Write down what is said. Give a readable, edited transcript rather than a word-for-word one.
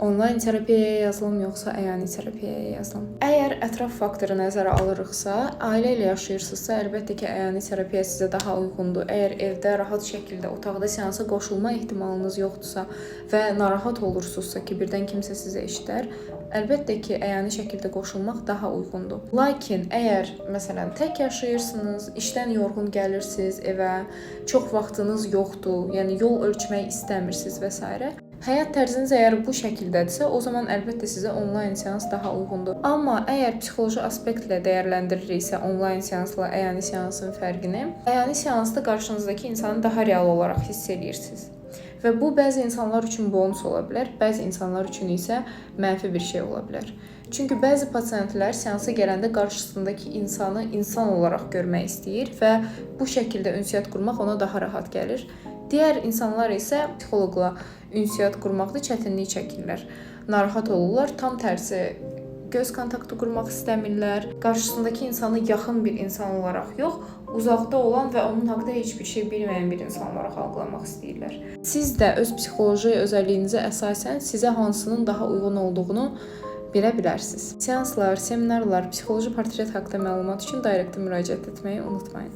Onlayn terapiyaya yazılım yoxsa əyani terapiyaya yazılım? Əgər ətraf faktoru nəzərə alırıqsa, ailə ilə yaşayırsınızsa, əlbəttə ki, əyani terapiya sizə daha uyğundur. Əgər evdə rahat şəkildə otaqda seansa qoşulma ehtimalınız yoxdursa və narahat olursunuzsa ki, birdən kimsə sizə eşidər, əlbəttə ki, əyani şəkildə qoşulmaq daha uyğundur. Lakin əgər məsələn tək yaşayırsınız, işdən yorğun gəlirsiniz evə, çox vaxtınız yoxdur, yəni yol ölçmək istəmirsiniz və s. Həyat tərziniz əgər bu şəkildədirsə, o zaman əlbəttə sizə onlayn seans daha uyğundur. Amma əgər psixoloji aspektlə dəyərləndiririksə onlayn seansla əyani seansın fərqini, əyani seansda qarşınızdakı insanı daha real olaraq hiss edirsiniz. Və bu bəzi insanlar üçün bonus ola bilər, bəzi insanlar üçün isə mənfi bir şey ola bilər. Çünki bəzi pasientlər seansa gələndə qarşısındakı insanı insan olaraq görmək istəyir və bu şəkildə ünsiyyət qurmaq ona daha rahat gəlir. Digər insanlar isə psixoloqla ünsiyyət qurmaqda çətinlik çəkirlər. Narahat olurlar, tam tərsi göz kontaktı qurmaq istəmirlər. Qarşısındakı insanı yaxın bir insan olaraq yox, uzaqda olan və onun haqqında heç bir şey bilməyən bir insan olaraq algılamaq istəyirlər. Siz də öz psixoloji özəlliyinizə əsasən sizə hansının daha uyğun olduğunu bilə bilərsiniz. Seanslar, seminarlar, psixoloji portret haqqında məlumat üçün direktə müraciət etməyi unutmayın.